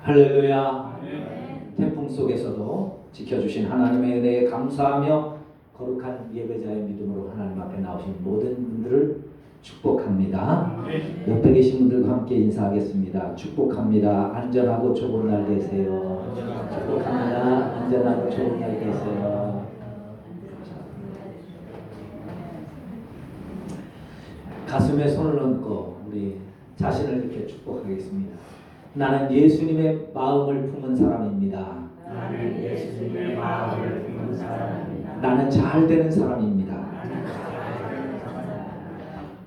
할렐루야. 태풍 속에서도 지켜주신 하나님의 은혜에 감사하며 거룩한 예배자의 믿음으로 하나님 앞에 나오신 모든 분들을 축복합니다. 옆에 계신 분들과 함께 인사하겠습니다. 축복합니다. 안전하고 좋은 날 되세요. 축복합니다. 안전하고 좋은 날 되세요. 가슴에 손을 얹고 우리 자신을 이렇게 축복하겠습니다. 나는 예수님의 마음을 품은 사람입니다. 나는 예수님의 마음을 품은 사람입니다. 나는 잘 되는 사람입니다.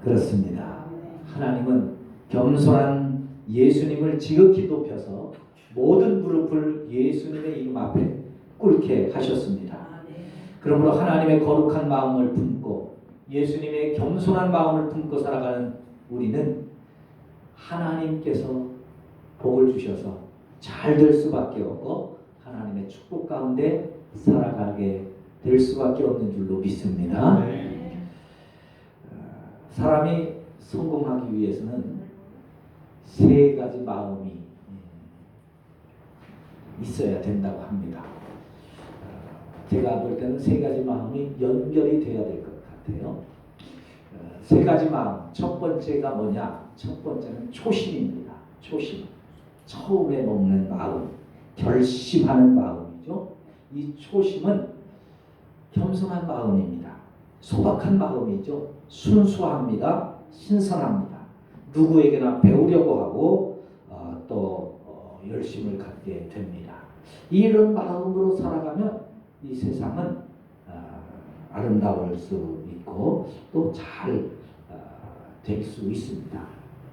그렇습니다. 하나님은 겸손한 예수님을 지극히 높여서 모든 무릎을 예수님의 이름 앞에 꿇게 하셨습니다. 그러므로 하나님의 거룩한 마음을 품고 예수님의 겸손한 마음을 품고 살아가는 우리는 하나님께서 복을 주셔서 잘 될 수밖에 없고 하나님의 축복 가운데 살아가게 될 수밖에 없는 줄로 믿습니다. 사람이 성공하기 위해서는 세 가지 마음이 있어야 된다고 합니다. 제가 볼 때는 세 가지 마음이 연결이 돼야 될 것 같아요. 세 가지 마음. 첫 번째가 뭐냐? 첫 번째는 초심입니다. 초심. 처음에 먹는 마음, 결심하는 마음이죠. 이 초심은 겸손한 마음입니다. 소박한 마음이죠. 순수합니다. 신선합니다. 누구에게나 배우려고 하고 열심을 갖게 됩니다. 이런 마음으로 살아가면 이 세상은 아름다울 수 있고 또 잘 될 수 있습니다.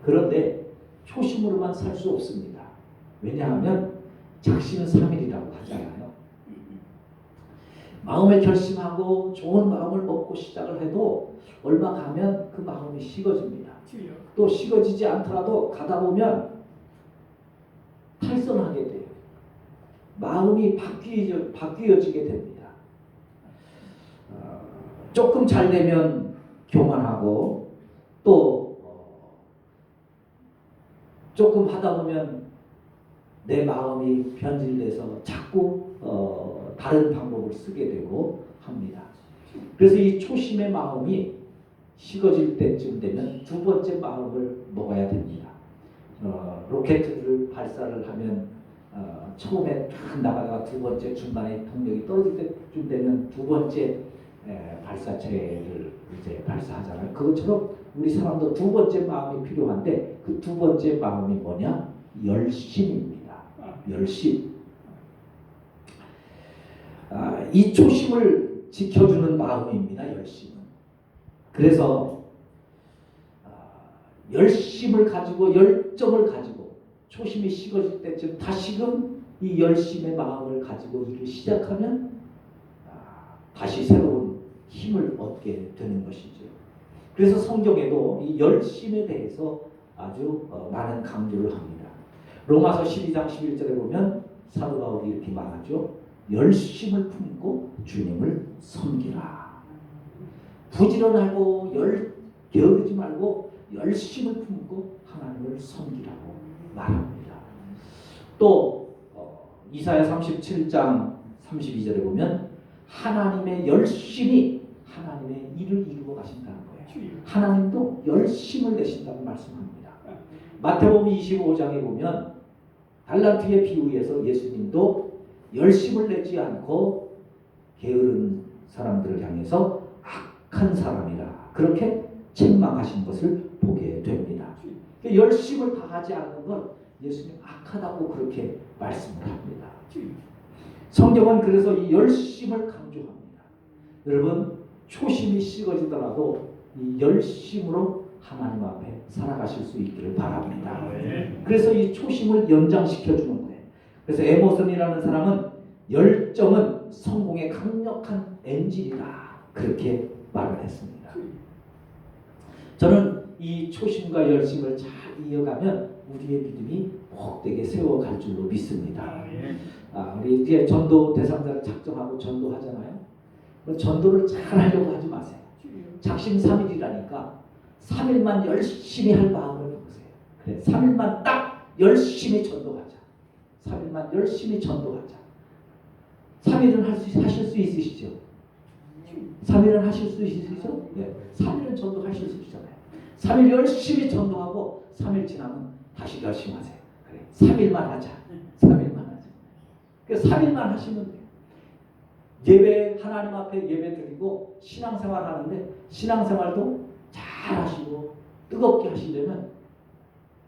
그런데 초심으로만 살 수 없습니다. 왜냐하면 작심삼일이라고 하잖아요. 마음을 결심하고 좋은 마음을 먹고 시작을 해도 얼마 가면 그 마음이 식어집니다. 또 식어지지 않더라도 가다 보면 탈선하게 돼요. 마음이 바뀌어지게 됩니다. 조금 잘 되면 교만하고 또 조금 하다 보면 내 마음이 변질돼서 자꾸 다른 방법을 쓰게 되고 합니다. 그래서 이 초심의 마음이 식어질 때쯤 되면 두 번째 마음을 먹어야 됩니다. 로켓을 발사를 하면 처음에 딱 나가다가 두 번째 중간에 동력이 떨어질 때쯤 되면 두 번째 발사체를 이제 발사하잖아요. 그것처럼 우리 사람도 두 번째 마음이 필요한데 그 두 번째 마음이 뭐냐? 열심입니다. 열심. 이 초심을 지켜주는 마음입니다. 열심은. 그래서 열심을 가지고 열정을 가지고 초심이 식어질 때쯤 다시금 이 열심의 마음을 가지고 일을 시작하면 다시 새로운 힘을 얻게 되는 것이죠. 그래서 성경에도 이 열심에 대해서 아주 많은 강조를 합니다. 로마서 12장 11절에 보면 사도 바울이 이렇게 말하죠. 열심을 품고 주님을 섬기라. 부지런하고 게으르지 말고 열심을 품고 하나님을 섬기라고 말합니다. 또 이사야 37장 32절에 보면 하나님의 열심이 하나님의 일을 이루어 가신다는 거예요. 하나님도 열심을 내신다고 말씀합니다. 마태복음 25장에 보면 달란트의 비유에서 예수님도 열심을 내지 않고 게으른 사람들을 향해서 악한 사람이라 그렇게 책망하신 것을 보게 됩니다. 열심을 다하지 않는 건 예수님 악하다고 그렇게 말씀을 합니다. 성경은 그래서 이 열심을 강조합니다. 여러분 초심이 식어지더라도 이 열심으로 하나님 앞에 살아가실 수 있기를 바랍니다. 그래서 이 초심을 연장시켜 주는 거예요. 그래서 에머슨이라는 사람은 열정은 성공의 강력한 엔진이다 그렇게 말을 했습니다. 저는 이 초심과 열심을 잘 이어가면 우리의 믿음이 복되게 세워갈 줄로 믿습니다. 우리 이제 전도 대상자를 작정하고 전도하잖아요. 전도를 잘 하려고 하지 마세요. 작심삼일이라니까 3일만 열심히 할 마음을 먹으세요. 그래, 3일만 딱 열심히 전도하자. 3일만 열심히 전도하자. 3일은 하실 수 있으시죠? 3일은 하실 수 있으시죠? 네. 3일은 전도하실 수 있잖아요. 3일 열심히 전도하고 3일 지나면 다시 열심히 하세요. 그래. 3일만 하자. 3일만 하자. 그래서 3일만 하시면 돼요. 예배, 하나님 앞에 예배 드리고 신앙생활 하는데 신앙생활도 잘 하시고 뜨겁게 하시려면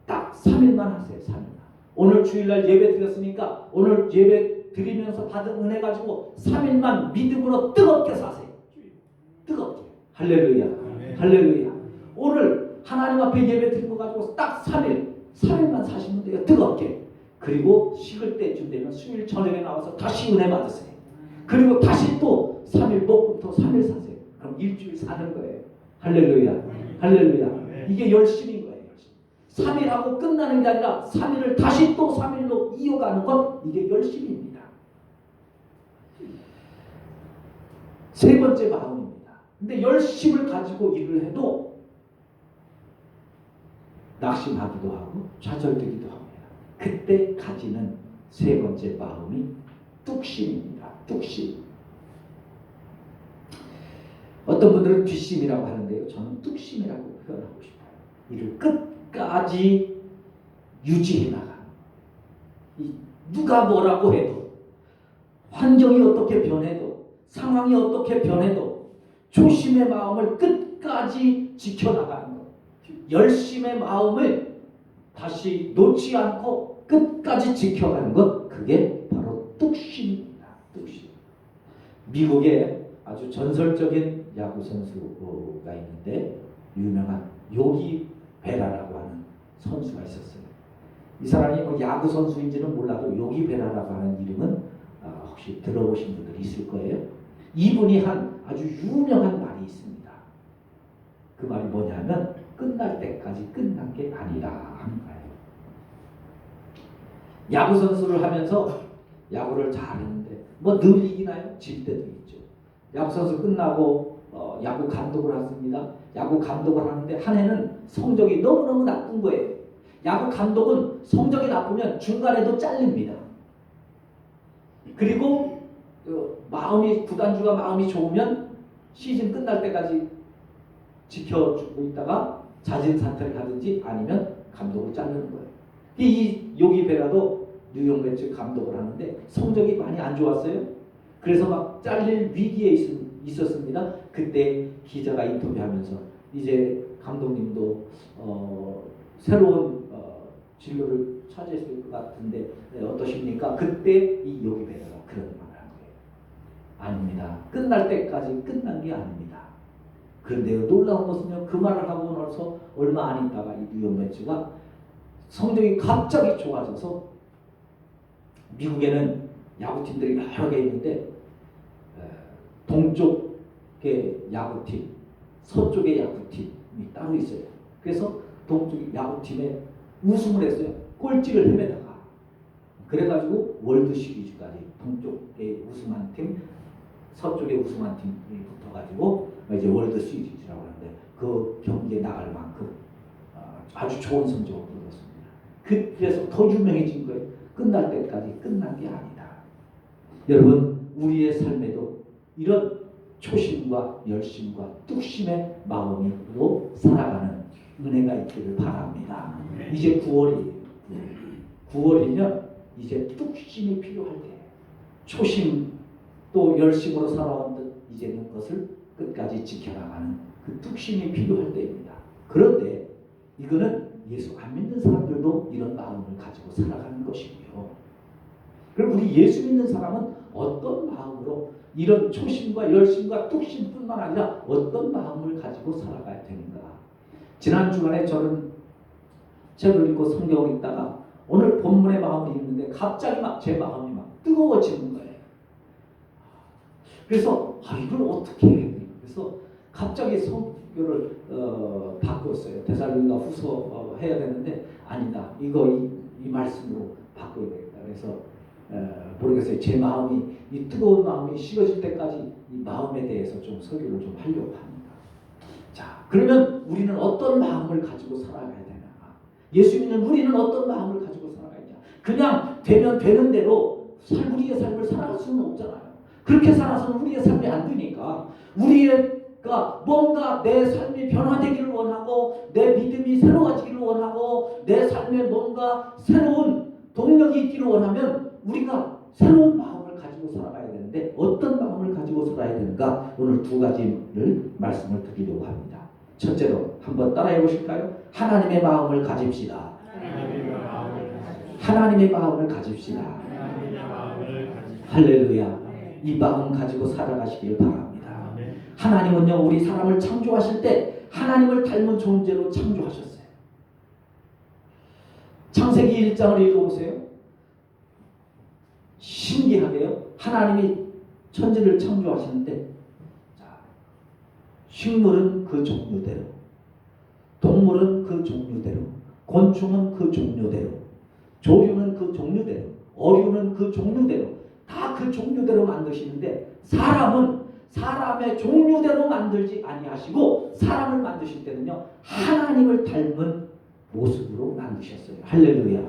딱 3일만 하세요. 3일만. 오늘 주일날 예배 드렸으니까 오늘 예배 드리면서 받은 은혜 가지고 3일만 믿음으로 뜨겁게 사세요. 뜨겁게. 할렐루야. 할렐루야. 오늘 하나님 앞에 예배 드린 거 가지고 딱 3일만 사시면 돼요. 뜨겁게. 그리고 식을 때쯤 되면 수요일 저녁에 나와서 다시 은혜 받으세요. 그리고 다시 또 3일 목금토 3일 사세요. 그럼 일주일 사는 거예요. 할렐루야. 할렐루야. 이게 열심인 거예요. 3일 하고 끝나는 게 아니라 3일을 다시 또 3일로 이어가는 것, 이게 열심입니다. 세 번째 마음입니다. 근데 열심을 가지고 일을 해도 낙심하기도 하고 좌절되기도 합니다. 그때 가지는 세 번째 마음이 뚝심입니다. 뚝심. 어떤 분들은 뒷심이라고 하는데요. 저는 뚝심이라고 표현하고 싶어요. 이를 끝까지 유지해 나가는. 누가 뭐라고 해도, 환경이 어떻게 변해도, 상황이 어떻게 변해도 초심의 마음을 끝까지 지켜나가는 것. 열심의 마음을 다시 놓지 않고 끝까지 지켜가는 것. 그게 바로 뚝심입니다. 뚝심. 미국에 아주 전설적인 야구 선수가 있는데 유명한 요기 베라라고 하는 선수가 있었어요. 이 사람이 뭐 야구 선수인지는 몰라도 요기 베라라고 하는 이름은 혹시 들어보신 분들이 있을 거예요. 이분이 한 아주 유명한 말이 있습니다. 그 말이 뭐냐면 끝날 때까지 끝난 게 아니다 하는 거예요. 야구 선수를 하면서 야구를 잘했는데 뭐 늘 이기나요? 질 때도 있죠. 야구 선수 끝나고 야구 감독을 했습니다. 야구 감독을 하는데 한 해는 성적이 너무너무 나쁜 거예요. 야구 감독은 성적이 나쁘면 중간에도 잘립니다. 그리고 구단주가 마음이 좋으면 시즌 끝날 때까지 지켜주고 있다가 자진 사퇴를 하든지 아니면 감독을 자르는 거예요. 이 요기 베라도 뉴욕 매츠 감독을 하는데 성적이 많이 안 좋았어요. 그래서 막 잘릴 위기에 있었습니다. 그때 기자가 인터뷰하면서 이제 감독님도 새로운 진로를 찾으실 것 같은데 어떠십니까? 그때 이 요기 베라가 그런 말을 한 거예요. 아닙니다. 끝날 때까지 끝난 게 아닙니다. 그런데요, 놀라운 것은요, 그 말을 하고 나서 얼마 안 있다가 이 뉴욕 매츠가 성적이 갑자기 좋아져서 미국에는 야구팀들이 여러 개 있는데 동쪽의 야구팀, 서쪽의 야구팀이 따로 있어요. 그래서 동쪽 야구팀에 우승을 했어요. 꼴찌를 헤매다가. 그래가지고 월드 시리즈까지 동쪽에 우승한 팀, 서쪽에 우승한 팀이 붙어가지고 이제 월드 시리즈라고 하는데 그 경기에 나갈 만큼 아주 좋은 성적을 거뒀습니다. 그래서 더 유명해진 거예요. 끝날 때까지 끝난 게 아니다. 여러분, 우리의 삶에도 이런 초심과 열심과 뚝심의 마음으로 살아가는 은혜가 있기를 바랍니다. 이제 9월이에요. 9월이면 이제 뚝심이 필요할 때예요. 초심 또 열심으로 살아온 듯 이제는 그것을 끝까지 지켜나가는 그 뚝심이 필요할 때입니다. 그런데 이거는 예수 안 믿는 사람들도 이런 마음을 가지고 살아가는 것이고요. 그럼 우리 예수 믿는 사람은 어떤 마음으로 이런 초심과 열심과 뚝심뿐만 아니라 어떤 마음을 가지고 살아가야 되는가? 지난 주간에 저는 책을 읽고 성경을 읽다가 오늘 본문의 마음을 읽는데 갑자기 막 제 마음이 막 뜨거워지는 거예요. 그래서 이걸 어떻게 해야 돼? 그래서 갑자기 성경을 바꿨어요. 데살로니가 후서 해야 되는데 아니다. 이 말씀으로 바꿔야 되겠다. 그래서 모르겠어요. 제 마음이 이 뜨거운 마음이 식어질 때까지 이 마음에 대해서 좀 설교를 좀 하려고 합니다. 자, 그러면 우리는 어떤 마음을 가지고 살아가야 되나? 예수 믿는 우리는 어떤 마음을 가지고 살아가야 되냐? 그 그냥 되면 되는 대로 우리의 삶을 살아갈 수는 없잖아요. 그렇게 살아서는 우리의 삶이 안 되니까 우리가 뭔가 내 삶이 변화되기를 원하고 내 믿음이 새로워지기를 원하고 내 삶에 뭔가 새로운 동력이 있기를 원하면 우리가 새로운 마음을 가지고 살아가야 되는데 어떤 마음을 가지고 살아야 되는가 오늘 두 가지를 말씀을 드리려고 합니다. 첫째로 한번 따라해 보실까요? 하나님의 마음을 가집시다. 하나님의 마음을 가집시다. 할렐루야. 이 마음 가지고 살아가시길 바랍니다. 하나님은요 우리 사람을 창조하실 때 하나님을 닮은 존재로 창조하셨어요. 창세기 1장을 읽어보세요. 신기하게요. 하나님이 천지를 창조하시는데 식물은 그 종류대로, 동물은 그 종류대로, 곤충은 그 종류대로, 조류는 그 종류대로, 어류는 그 종류대로 다 그 종류대로 만드시는데 사람은 사람의 종류대로 만들지 아니하시고 사람을 만드실 때는요 하나님을 닮은 모습으로 만드셨어요. 할렐루야.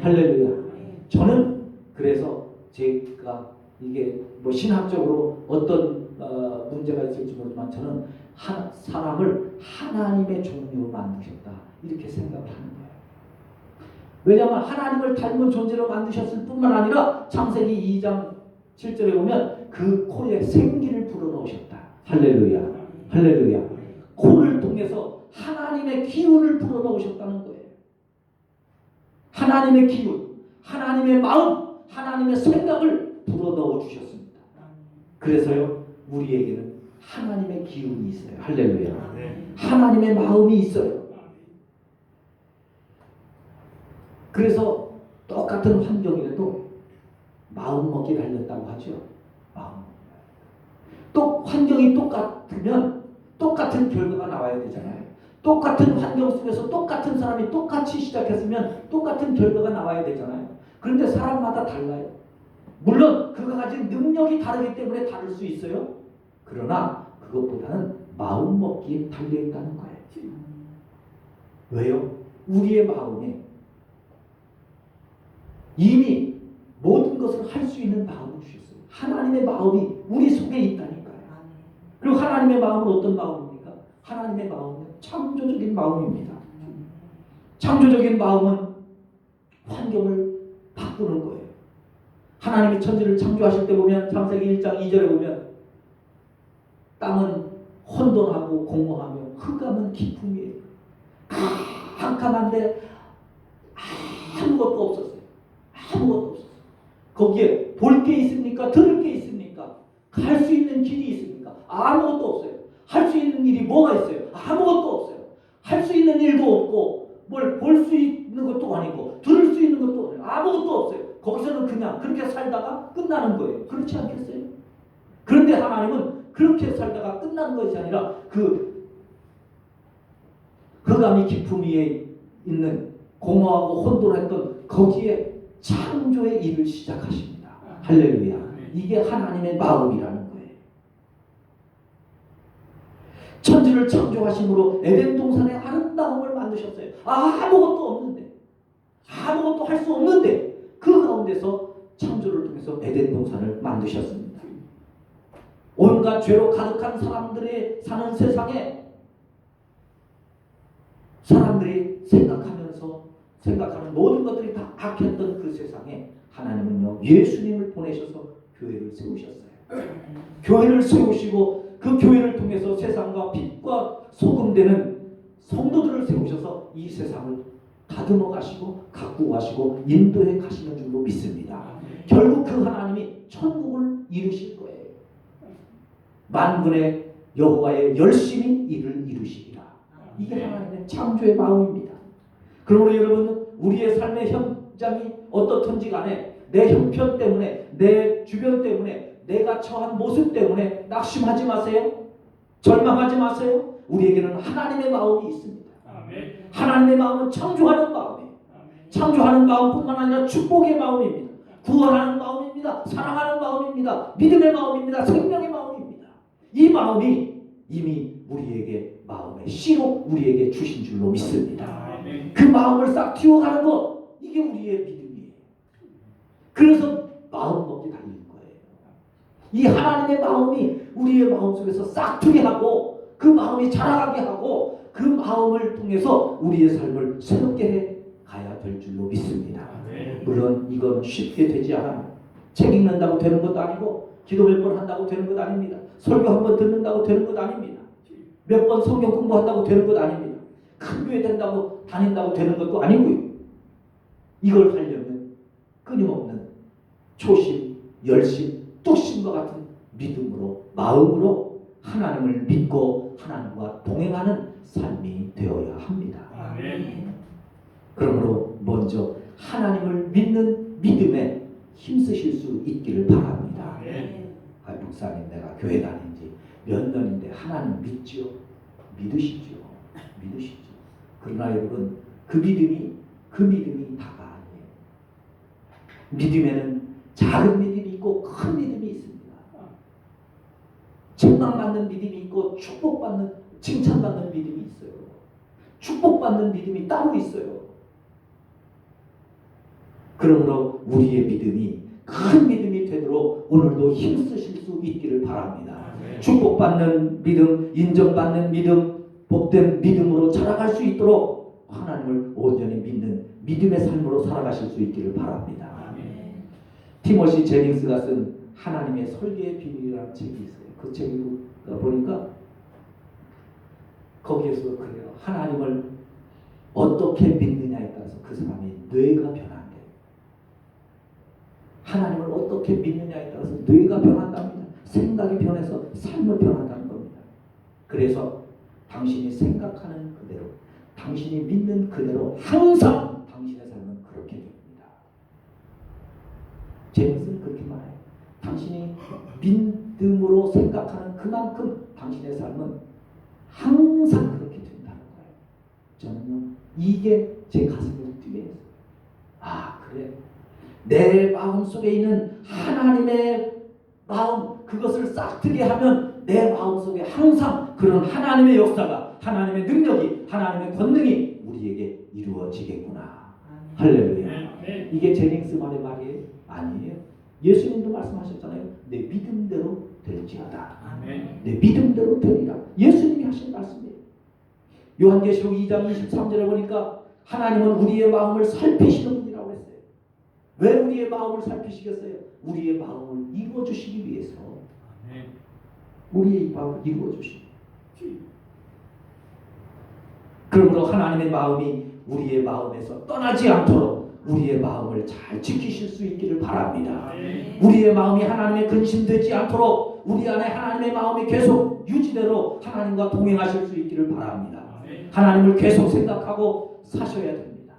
할렐루야. 저는 그래서 제가 이게 뭐 신학적으로 어떤 문제가 있을지 모르지만 저는 사람을 하나님의 종류로 만드셨다 이렇게 생각을 하는 거예요. 왜냐하면 하나님을 닮은 존재로 만드셨을 뿐만 아니라 창세기 2장 7절에 보면 그 코에 생기를 불어넣으셨다. 할렐루야. 할렐루야. 코를 통해서 하나님의 기운을 불어넣으셨다는 거예요. 하나님의 기운, 하나님의 마음, 하나님의 생각을 불어넣어 주셨습니다. 그래서요 우리에게는 하나님의 기운이 있어요. 할렐루야. 하나님의 마음이 있어요. 그래서 똑같은 환경이라도 마음 먹기 달렸다고 하죠. 마음. 또 환경이 똑같으면 똑같은 결과가 나와야 되잖아요. 똑같은 환경 속에서 똑같은 사람이 똑같이 시작했으면 똑같은 결과가 나와야 되잖아요. 그런데 사람마다 달라요. 물론 그가 가진 능력이 다르기 때문에 다를 수 있어요. 그러나 그것보다는 마음 먹기에 달려있다는 거예요. 왜요? 우리의 마음에 이미 모든 것을 할 수 있는 마음을 주셨어요. 하나님의 마음이 우리 속에 있다니까요. 그리고 하나님의 마음은 어떤 마음입니까? 하나님의 마음은 창조적인 마음입니다. 창조적인 마음은 환경을 바꾸는 거예요. 하나님이 천지를 창조하실 때 보면 창세기 1장 2절에 보면 땅은 혼돈하고 공허하며 흑암은 깊음이에요. 캄캄한데 아무것도 없었어요. 아무것도 없었어요. 거기에 볼 게 있습니까? 들을 게 있습니까? 갈 수 있는 길이 있습니까? 아무것도 없어요. 할 수 있는 일이 뭐가 있어요? 아무것도 없어요. 할 수 있는 일도 없고 뭘 볼 수 있는 것도 아니고 들을 수 있는 것도 아니고 아무것도 없어요. 거기서는 그냥 그렇게 살다가 끝나는 거예요. 그렇지 않겠어요? 그런데 하나님은 그렇게 살다가 끝나는 것이 아니라 그 흑암이 깊음 위에 있는 공허하고 혼돈했던 거기에 창조의 일을 시작하십니다. 할렐루야. 이게 하나님의 마음이라는 거예요. 천지를 창조하심으로 에덴 동산의 아름다움을 만드셨어요. 아무것도 없는데 아무것도 할 수 없는데 그 가운데서 창조를 통해서 에덴 동산을 만드셨습니다. 온갖 죄로 가득한 사람들이 사는 세상에 사람들이 생각하는 모든 것들이 다 악했던 그 세상에 하나님은요 예수님을 보내셔서 교회를 세우셨어요. 교회를 세우시고 그 교회를 통해서 세상과 빛과 소금 되는 성도들을 세우셔서 이 세상을 다듬어 가시고 가꾸어 가시고 인도해 가시는 줄로 믿습니다. 결국 그 하나님이 천국을 이루실 거예요. 만군의 여호와의 열심히 일을 이루시리라. 이게 하나님의 창조의 마음입니다. 그러므로 여러분 우리의 삶의 현장이 어떻든지 간에 내 형편 때문에 내 주변 때문에 내가 처한 모습 때문에 낙심하지 마세요. 절망하지 마세요. 우리에게는 하나님의 마음이 있습니다. 아멘. 하나님의 마음은 창조하는 마음이에요. 아멘. 창조하는 마음뿐만 아니라 축복의 마음입니다. 구원하는 마음입니다. 사랑하는 마음입니다. 믿음의 마음입니다. 생명의 마음입니다. 이 마음이 이미 우리에게 마음의 씨로 우리에게 주신 줄로 믿습니다. 아멘. 그 마음을 싹 틔워가는 것 이게 우리의 믿음이에요. 그래서 마음 먹기 달린 거예요. 이 하나님의 마음이 우리의 마음속에서 싹트게 하고 그 마음이 자라가게 하고 그 마음을 통해서 우리의 삶을 새롭게 해 가야 될 줄로 믿습니다. 물론 이건 쉽게 되지 않아요. 책 읽는다고 되는 것도 아니고 기도 몇 번 한다고 되는 것 아닙니다. 설교 한 번 듣는다고 되는 것 아닙니다. 몇 번 성경 공부한다고 되는 것 아닙니다. 큰 교회 된다고 다닌다고 되는 것도 아니고요. 이걸 하려면 끊임없는 초심, 열심, 뚝심과 같은 믿음으로 마음으로 하나님을 믿고 하나님과 동행하는 삶이 되어야 합니다. 아멘. 그러므로 먼저 하나님을 믿는 믿음에 힘쓰실 수 있기를 바랍니다. 아멘. 목사님 내가 교회 다닌 지 몇 년인데 하나님 믿지요? 믿으시죠. 믿으시죠. 그러나 여러분 그 믿음이 다가 아니에요. 믿음에는 작은 믿음이 있고 큰 믿음이 있습니다. 책망받는 믿음이 있고 축복받는 칭찬받는 믿음이 있어요. 축복받는 믿음이 따로 있어요. 그러므로 우리의 믿음이 큰 믿음이 되도록 오늘도 힘쓰실 수 있기를 바랍니다. 축복받는 믿음, 인정받는 믿음, 복된 믿음으로 자라갈 수 있도록 하나님을 온전히 믿는 믿음의 삶으로 살아가실 수 있기를 바랍니다. 티모시 제닝스가 쓴 하나님의 설계의 비밀이라는 책이 있어요. 그 책을 보니까 거기에서 그래요. 하나님을 어떻게 믿느냐에 따라서 그 사람의 뇌가 변한대요. 하나님을 어떻게 믿느냐에 따라서 뇌가 변한답니다. 생각이 변해서 삶을 변한다는 겁니다. 그래서 당신이 생각하는 그대로, 당신이 믿는 그대로 항상 당신의 삶은 그렇게 됩니다. 제임스는 그렇게 말해요. 당신이 믿음으로 생각하는 그만큼 당신의 삶은 항상 그렇게 된다는 거예요. 저는요, 이게 제 가슴을 뛰게 했어요. 아, 그래. 내 마음속에 있는 하나님의 마음, 그것을 싹트게 하면 내 마음속에 항상 그런 하나님의 역사가, 하나님의 능력이, 하나님의 권능이 우리에게 이루어지겠구나. 할렐루야. 이게 제닝스만의 말이 아니에요. 예수님도 말씀하셨잖아요. 내 믿음대로 될지어다. 내 믿음대로 되리라. 예수님이 하신 말씀이에요. 요한계시록 2장 23절에 보니까 하나님은 우리의 마음을 살피시는 분이라고 했어요. 왜 우리의 마음을 살피시겠어요? 우리의 마음을 이루어주시기 위해서. 우리의 마음을 이루어주시기. 그러므로 하나님의 마음이 우리의 마음에서 떠나지 않도록 우리의 마음을 잘 지키실 수 있기를 바랍니다. 우리의 마음이 하나님의 근심되지 않도록 우리 안에 하나님의 마음이 계속 유지대로 하나님과 동행하실 수 있기를 바랍니다. 하나님을 계속 생각하고 사셔야 됩니다.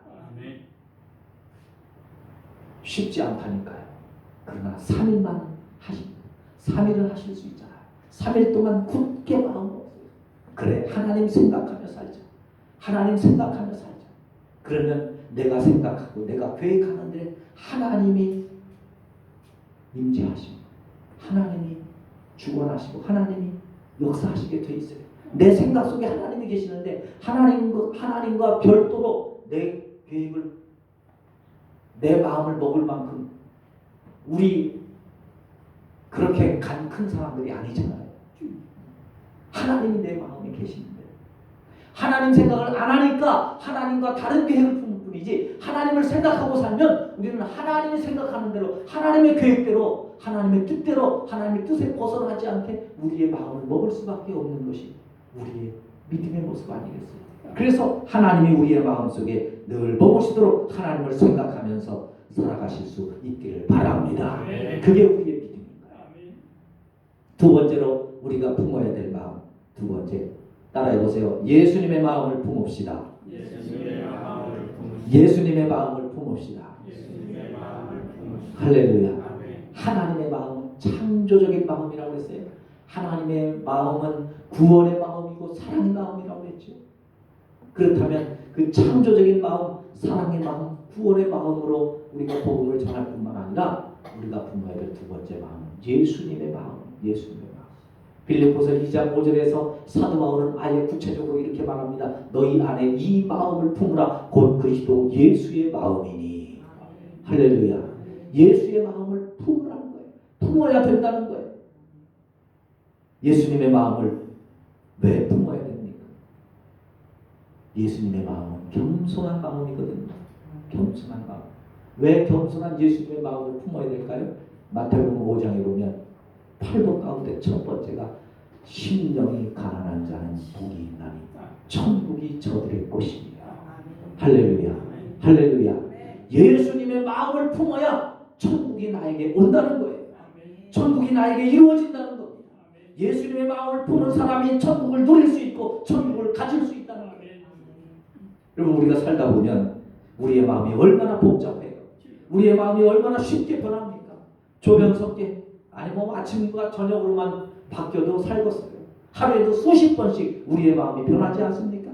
쉽지 않다니까요. 그러나 3일만 하십니다. 3일을 하실 수 있잖아요. 3일 동안 굳게 마음 먹어요. 그래, 하나님 생각하며 살자. 하나님 생각하며 살자. 그러면 내가 생각하고 내가 계획하는데 하나님이 임재하시고 하나님이 주관하시고 하나님이 역사하시게 돼 있어요. 내 생각 속에 하나님이 계시는데 하나님과 별도로 내 계획을, 내 마음을 먹을 만큼 우리 그렇게 간 큰 사람들이 아니잖아요. 하나님이 내 마음에 계시는데 하나님 생각을 안 하니까 하나님과 다른 계획을 품을 뿐이지, 하나님을 생각하고 살면 우리는 하나님이 생각하는 대로, 하나님의 계획대로, 하나님의 뜻대로, 하나님의 뜻에 벗어나지 않게 우리의 마음을 먹을 수밖에 없는 것이 우리의 믿음의 모습 아니겠어요? 그래서 하나님이 우리의 마음속에 늘 머무시도록 하나님을 생각하면서 살아가실 수 있기를 바랍니다. 그게 우리의 믿음입니다. 두 번째로 우리가 품어야 될 마음, 두 번째, 따라해보세요. 예수님의 마음을 품읍시다. 예수님의 마음을 품읍시다. 할렐루야. 하나님의 마음은 창조적인 마음이라고 했어요. 하나님의 마음은 구원의 마음이고 사랑의 마음이라고 했죠. 그렇다면 그 창조적인 마음, 사랑의 마음, 구원의 마음으로 우리가 복음을 전할 뿐만 아니라 우리가 품어야 될 두 번째 마음은 예수님의 마음, 예수님의 마음. 빌립보서 2장 5절에서 사도 바울은 아예 구체적으로 이렇게 말합니다. 너희 안에 이 마음을 품으라. 곧 그리스도 예수의 마음이니. 할렐루야. 예수의 마음을 품으라는 거예요. 품어야 된다는 거예요. 예수님의 마음을 왜 품어야 됩니까? 예수님의 마음은 겸손한 마음이거든요. 겸손한 마음. 왜 겸손한 예수님의 마음을 품어야 될까요? 마태복음 5장에 보면 8복 가운데 첫 번째가 심령이 가난한 자는 복이 있나니 천국이 저들의 것입니다. 할렐루야. 할렐루야. 예수님의 마음을 품어야 천국이 나에게 온다는 거예요. 천국이 나에게 이루어진다는 겁니다. 예수님의 마음을 품은 사람이 천국을 누릴 수 있고 천국을 가질 수 있다는 거예요. 여러분, 우리가 살다 보면 우리의 마음이 얼마나 복잡해요. 우리의 마음이 얼마나 쉽게 변합니까? 조변석계 아니 아침과 저녁으로만 바뀌어도 살겠어요. 하루에도 수십 번씩 우리의 마음이 변하지 않습니까?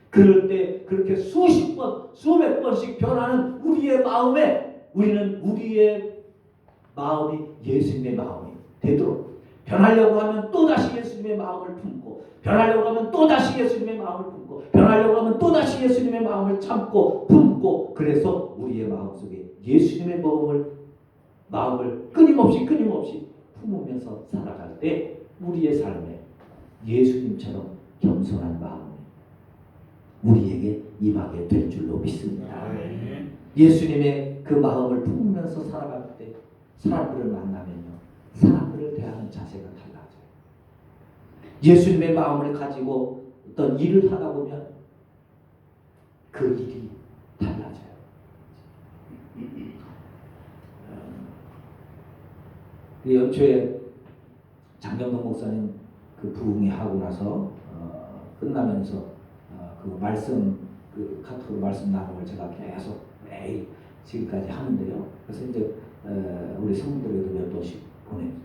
그럴 때 그렇게 수십 번, 수백 번씩 변하는 우리의 마음에 우리는 우리의 마음이 예수님의 마음이 되도록 변하려고 하면 또다시 예수님의 마음을 품고 변하려고 하면 또다시 예수님의 마음을 품고 변하려고 하면 또다시 예수님의 마음을 참고 품고 그래서 우리의 마음속에 예수님의 마음을 끊임없이 품으면서 살아갈 때 우리의 삶에 예수님처럼 겸손한 마음이 우리에게 임하게 될 줄로 믿습니다. 예수님의 그 마음을 품으면서 살아갈 때 사람들을 만나면요, 사람들을 대하는 자세가 달라져요. 예수님의 마음을 가지고 어떤 일을 하다 보면 그 일이 달라져요. 연초에 장경동 목사님 그 부흥회 하고 나서 끝나면서 그 말씀 그 카톡으로 말씀 나눔을 제가 계속 매일 지금까지 하는데요. 그래서 이제 우리 성도들에게도 몇 번씩 보내드리는데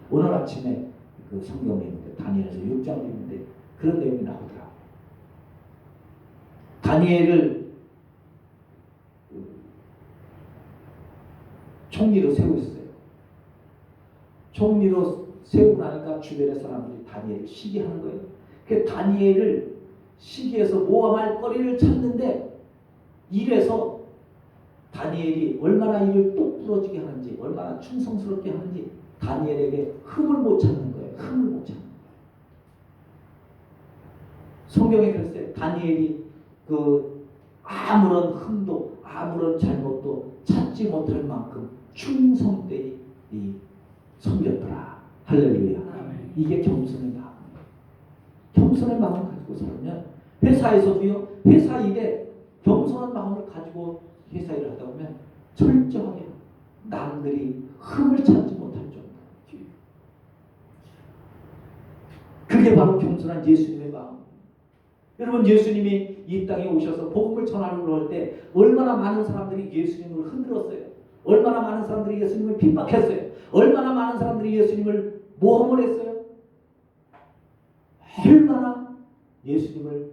오늘 아침에 그 성경에 있는데 다니엘에서 6장에 있는데 그런 내용이 나오더라고요. 다니엘을 총리로 세우고 있어요. 총리로 세우고 나니까 주변의 사람들이 다니엘을 시기하는 거예요. 그 다니엘을 시기해서 모함할 거리를 찾는데 이래서 다니엘이 얼마나 이를 똑부러지게 하는지 얼마나 충성스럽게 하는지 다니엘에게 흠을 못 찾는 거예요. 흠을 못 찾는 거예요. 성경에 그랬어요. 다니엘이 그 아무런 흠도 아무런 잘못도 찾지 못할 만큼 충성되이 섬겼더라. 할렐루야. 이게 겸손의 마음이에요. 겸손의 마음을 가지고 살면 회사에서도요. 회사 일에 겸손한 마음을 가지고 회사 일을 하다 보면 철저하게 남들이 흠을 찾지 못할 정도. 그게 바로 겸손한 예수님의 마음. 여러분, 예수님이 이 땅에 오셔서 복음을 전하려고 할 때 얼마나 많은 사람들이 예수님을 흔들었어요. 얼마나 많은 사람들이 예수님을 핍박했어요. 얼마나 많은 사람들이 예수님을 모함을 했어요. 얼마나 예수님을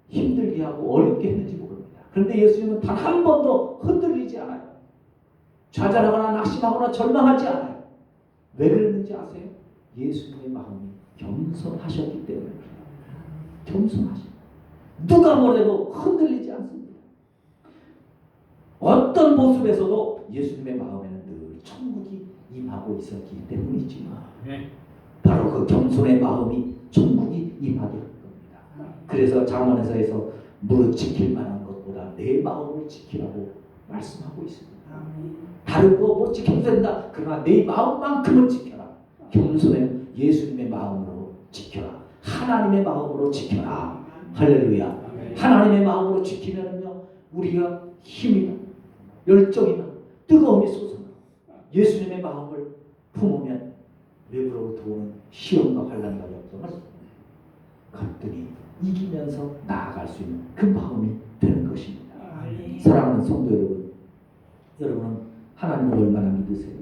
힘들게 하고 어렵게 했는지 모릅니다. 그런데 예수님은 단 한 번도 흔들리지 않아요. 좌절하거나 낙심하거나 절망하지 않아요. 왜 그랬는지 아세요? 예수님의 마음이 겸손하셨기 때문에 그래요. 겸손하십니다. 누가 뭐래도 흔들리지 않습니다. 어떤 모습에서도 예수님의 마음에는 늘 천국이 임하고 있었기 때문이지. 바로 그 겸손의 마음이 천국이 임하게 할 겁니다. 그래서 잠언에서 무릇 지킬 만한 것보다 내 마음을 지키라고 말씀하고 있습니다. 다른 거 못 지켜도 된다. 그러나 내 마음만큼은 지켜라. 겸손의 예수님의 마음으로 지켜라. 하나님의 마음으로 지켜라. 할렐루야. 하나님의 마음으로 지키면요 우리가 힘이나 열정이나 뜨거움이 솟아나 예수님의 마음을 품으면 외부로부터 오는 시험과 환난과 역경을 간단히 이기면서 나아갈 수 있는 그 마음이 되는 것입니다. 사랑하는 성도 여러분, 여러분은 하나님을 얼마나 믿으세요?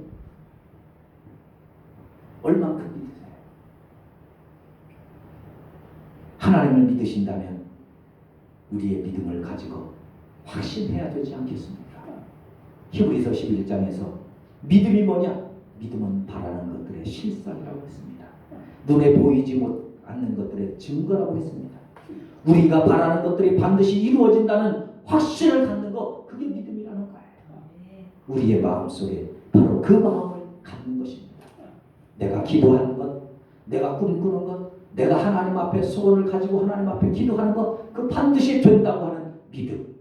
얼만큼 믿으세요? 하나님을 믿으신다면 우리의 믿음을 가지고 확신해야 되지 않겠습니까? 히브리서 11장에서 믿음이 뭐냐? 믿음은 바라는 것들의 실상이라고 했습니다. 눈에 보이지 않는 것들의 증거라고 했습니다. 우리가 바라는 것들이 반드시 이루어진다는 확신을 갖는 거, 그게 믿음이라는 거예요. 우리의 마음속에 바로 그 마음을 갖는 것입니다. 내가 기도하는 것, 내가 꿈꾸는 것, 내가 하나님 앞에 소원을 가지고 하나님 앞에 기도하는 것, 그 반드시 된다고 하는 믿음,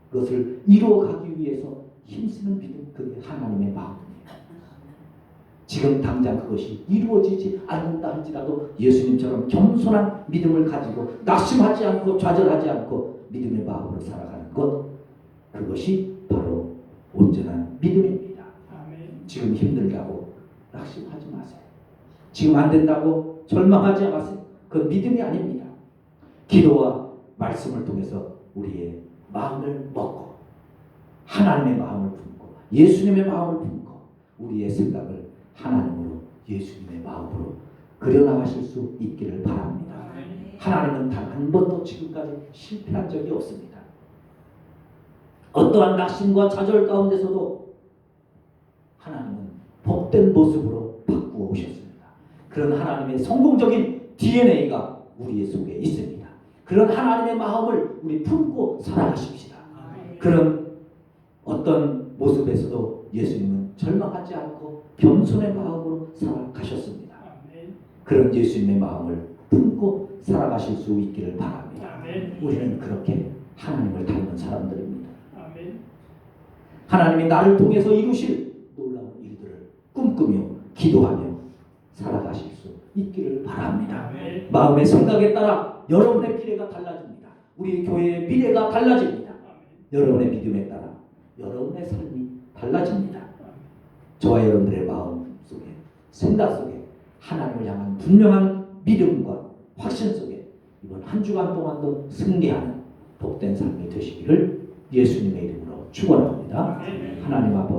그것을 이루어가기 위해서 힘쓰는 믿음, 그게 하나님의 마음입니다. 지금 당장 그것이 이루어지지 않는다 할지라도 예수님처럼 겸손한 믿음을 가지고 낙심하지 않고 좌절하지 않고 믿음의 마음으로 살아가는 것, 그것이 바로 온전한 믿음입니다. 지금 힘들다고 낙심하지 마세요. 지금 안 된다고 절망하지 마세요. 그건 믿음이 아닙니다. 기도와 말씀을 통해서 우리의 마음을 먹고 하나님의 마음을 품고 예수님의 마음을 품고 우리의 생각을 하나님으로 예수님의 마음으로 그려나가실 수 있기를 바랍니다. 하나님은 단 한 번도 지금까지 실패한 적이 없습니다. 어떠한 낙심과 좌절 가운데서도 하나님은 복된 모습으로 바꾸어 오셨습니다. 그런 하나님의 성공적인 DNA가 우리의 속에 있습니다. 그런 하나님의 마음을 우리 품고 살아가십시다. 그런 어떤 모습에서도 예수님은 절망하지 않고 겸손의 마음으로 살아가셨습니다. 그런 예수님의 마음을 품고 살아가실 수 있기를 바랍니다. 우리는 그렇게 하나님을 닮은 사람들입니다. 하나님이 나를 통해서 이루실 놀라운 일들을 꿈꾸며 기도하며 살아가실 수 있기를 바랍니다. 마음의 생각에 따라 여러분의 미래가 달라집니다. 우리 교회의 미래가 달라집니다. 여러분의 믿음에 따라 여러분의 삶이 달라집니다. 저와 여러분들의 마음 속에 생각 속에 하나님을 향한 분명한 믿음과 확신 속에 이번 한 주간 동안도 승리하는 복된 삶이 되시기를 예수님의 이름으로 축원합니다. 하나님 앞에